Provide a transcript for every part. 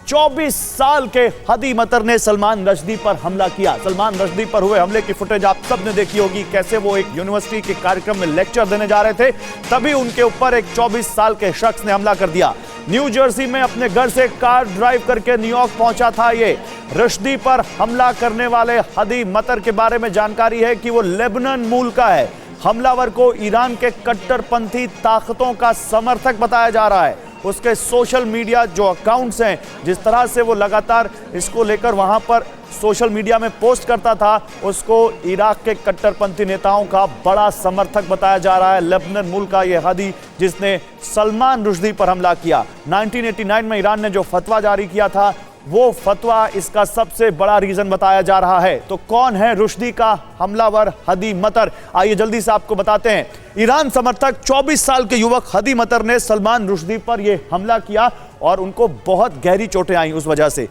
24 साल के हदी मतर ने सलमान रश्दी पर हमला किया। सलमान रश्दी पर हुए हमले की फुटेज आप सबने देखी होगी, कैसे वो एक यूनिवर्सिटी के कार्यक्रम में लेक्चर देने जा रहे थे, तभी उनके ऊपर एक 24 साल के शख्स ने हमला कर दिया। न्यू जर्सी में अपने घर से कार ड्राइव करके न्यूयॉर्क पहुंचा था ये। रश्दी पर हमला करने वाले हदी मतर के बारे में जानकारी है कि वो लेबनान मूल का है। हमलावर को ईरान के कट्टरपंथी ताकतों का समर्थक बताया जा रहा है। उसके सोशल मीडिया जो अकाउंट्स हैं, जिस तरह से वो लगातार इसको लेकर वहां पर सोशल मीडिया में पोस्ट करता था, उसको इराक के कट्टरपंथी नेताओं का बड़ा समर्थक बताया जा रहा है। लेबनान मूल का ये हदी जिसने सलमान रुश्दी पर हमला किया। 1989 में ईरान ने जो फतवा जारी किया था, वो फतवा इसका सबसे बड़ा रीजन बताया जा रहा है। तो कौन है रुश्दी का हमलावर हदी मतर, आइए जल्दी से आपको बताते हैं। ईरान समर्थक 24 साल के युवक हदी मतर ने सलमान रुश्दी पर यह हमला किया और उनको बहुत गहरी चोटें आई उस वजह से।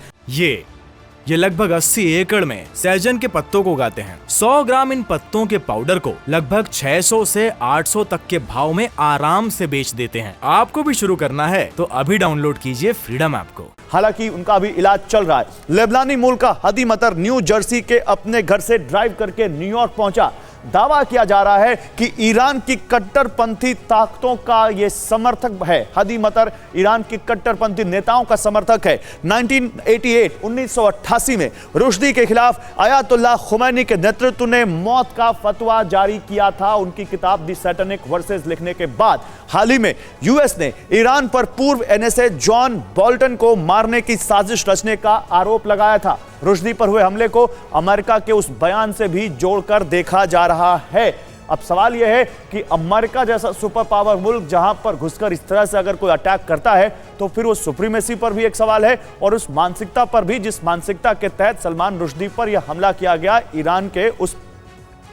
ये लगभग 80 एकड़ में सहजन के पत्तों को उगाते हैं। 100 ग्राम इन पत्तों के पाउडर को लगभग 600 से 800 तक के भाव में आराम से बेच देते हैं। आपको भी शुरू करना है तो अभी डाउनलोड कीजिए फ्रीडम ऐप को। हालांकि उनका अभी इलाज चल रहा है। लेबनानी मूल का हदी मतर न्यू जर्सी के अपने घर से ड्राइव करके न्यूयॉर्क पहुंचा। दावा किया जा रहा है कि ईरान की कट्टरपंथी ताकतों का यह समर्थक है। हदी मतर ईरान की कट्टरपंथी नेताओं का समर्थक है। 1988 में रुश्दी के खिलाफ आयतुल्लाह खुमैनी के नेतृत्व ने मौत का फतवा जारी किया था उनकी किताब दी सैटेनिक वर्सेस लिखने के बाद। हाल ही में यूएस ने ईरान पर पूर्व एनएसए जॉन बोल्टन को मारने की साजिश रचने का आरोप लगाया था। रुश्दी पर हुए हमले को अमेरिका के उस बयान से भी जोड़कर देखा जा रहा है। अब सवाल यह है कि अमेरिका जैसा सुपर पावर मुल्क जहां पर घुसकर इस तरह से अगर कोई अटैक करता है तो फिर वो सुप्रीमेसी पर भी एक सवाल है और उस मानसिकता पर भी जिस मानसिकता के तहत सलमान रुश्दी पर यह हमला किया गया। ईरान के उस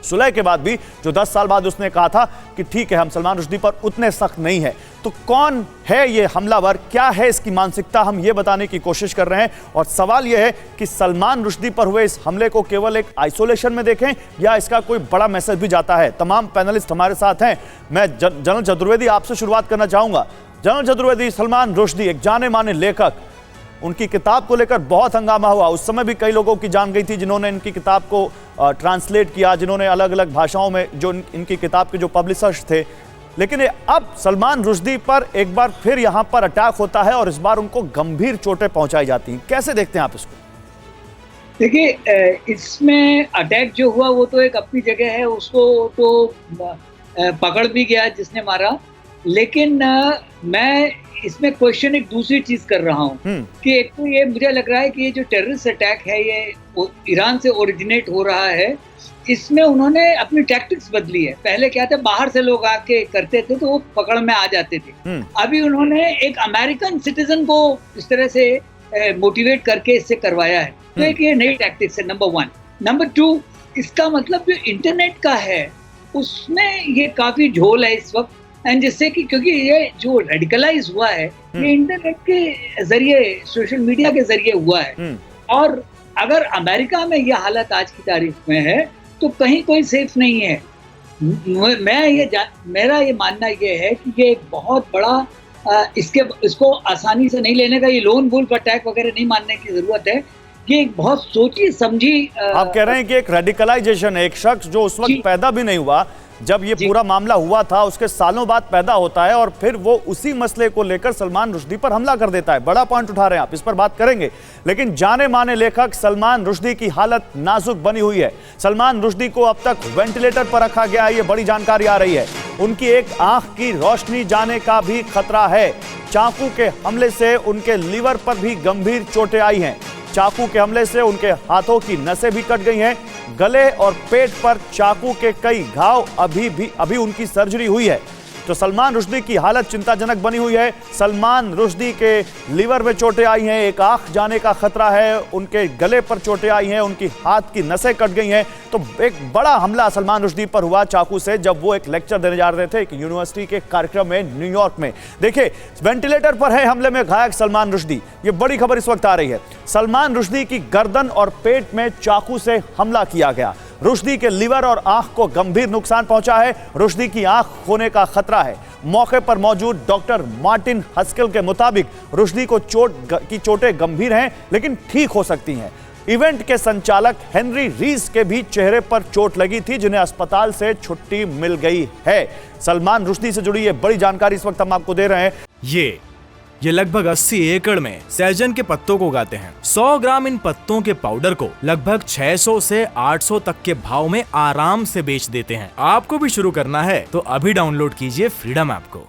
सुलह के बाद भी जो 10 साल बाद उसने कहा था कि ठीक है, हम सलमान रुश्दी पर उतने सख्त नहीं है। तो कौन है ये हमलावर, क्या है इसकी मानसिकता, हम ये बताने की कोशिश कर रहे हैं। और सवाल यह है कि सलमान रुश्दी पर हुए इस हमले को केवल एक आइसोलेशन में देखें या इसका कोई बड़ा मैसेज भी जाता है। तमाम पैनलिस्ट हमारे साथ हैं। मैं जनरल चतुर्वेदी आपसे शुरुआत करना चाहूंगा। जनरल चतुर्वेदी, सलमान रुश्दी एक जाने माने लेखक, उनकी किताब को लेकर बहुत हंगामा हुआ। उस समय भी कई लोगों की जान गई थी जिन्होंने इनकी किताब को ट्रांसलेट किया, जिन्होंने अलग अलग भाषाओं में जो इनकी किताब के जो पब्लिशर्स थे। लेकिन अब सलमान रुश्दी पर एक बार फिर यहां पर अटैक होता है और इस बार उनको गंभीर चोटें पहुंचाई जाती हैं। कैसे देखते हैं आप इसको? देखिए, इसमें अटैक जो हुआ वो तो एक अपनी जगह है, उसको तो पकड़ भी गया जिसने मारा। लेकिन मैं इसमें क्वेश्चन एक दूसरी चीज कर रहा हूँ कि एक तो ये मुझे लग रहा है कि ये जो टेररिस्ट अटैक है ये ईरान से ओरिजिनेट हो रहा है। इसमें उन्होंने अपनी टैक्टिक्स बदली है। पहले क्या था, बाहर से लोग आके करते थे तो वो पकड़ में आ जाते थे। अभी उन्होंने एक अमेरिकन सिटीजन को इस तरह से मोटिवेट करके इससे करवाया है। तो एक ये नई टैक्टिक्स है, नंबर 1। नंबर 2, इसका मतलब जो इंटरनेट का है उसमें ये काफी झोल है इस वक्त। एंड जिससे कि क्योंकि ये जो रेडिकलाइज हुआ है ये इंटरनेट के जरिए, सोशल मीडिया के जरिए हुआ है। और अगर अमेरिका में ये हालत आज की तारीख में है तो कहीं कोई सेफ नहीं है। मेरा ये मानना ये है कि ये एक बहुत बड़ा इसको आसानी से नहीं लेने का, ये लोन वुल्फ अटैक वगैरह नहीं मानने की जरूरत है। ये एक बहुत सोची समझी आप कह रहे हैं कि एक रेडिकलाइजेशन है। एक शख्स जो उस वक्त पैदा भी नहीं हुआ जब ये पूरा मामला हुआ था, उसके सालों बाद पैदा होता है और फिर वो उसी मसले को लेकर सलमान रुश्दी पर हमला कर देता है। बड़ा पॉइंट उठा रहे हैं आप, इस पर बात करेंगे। लेकिन जाने माने लेखक सलमान रुश्दी की हालत नाजुक बनी हुई है। सलमान रुश्दी को अब तक वेंटिलेटर पर रखा गया है, ये बड़ी जानकारी आ रही है। उनकी एक आंख की रोशनी जाने का भी खतरा है। चाकू के हमले से उनके लीवर पर भी गंभीर चोटें आई हैं। चाकू के हमले से उनके हाथों की नसें भी कट गई हैं। गले और पेट पर चाकू के कई घाव अभी उनकी सर्जरी हुई है। तो सलमान रुश्दी की हालत चिंताजनक बनी हुई है। सलमान रुश्दी के लीवर में चोटें आई हैं, एक आंख जाने का खतरा है, उनके गले पर चोटें आई हैं, उनकी हाथ की नसें कट गई हैं। तो एक बड़ा हमला सलमान रुश्दी पर हुआ चाकू से, जब वो एक लेक्चर देने जा रहे थे एक यूनिवर्सिटी के कार्यक्रम में न्यूयॉर्क में। देखिए, वेंटिलेटर पर है हमले में घायल सलमान रुश्दी। ये बड़ी खबर इस वक्त आ रही है। सलमान रुश्दी की गर्दन और पेट में चाकू से हमला किया गया। रुश्दी के लिवर और आंख को गंभीर नुकसान पहुंचा है। रुश्दी की आंख खोने का खतरा है। मौके पर मौजूद डॉक्टर मार्टिन हस्किल के मुताबिक रुश्दी को चोटें गंभीर हैं लेकिन ठीक हो सकती हैं। इवेंट के संचालक हेनरी रीस के भी चेहरे पर चोट लगी थी, जिन्हें अस्पताल से छुट्टी मिल गई है। सलमान रुश्दी से जुड़ी ये बड़ी जानकारी इस वक्त हम आपको दे रहे हैं। ये लगभग 80 एकड़ में सहजन के पत्तों को उगाते हैं। 100 ग्राम इन पत्तों के पाउडर को लगभग 600 से 800 तक के भाव में आराम से बेच देते हैं। आपको भी शुरू करना है तो अभी डाउनलोड कीजिए फ्रीडम ऐप को।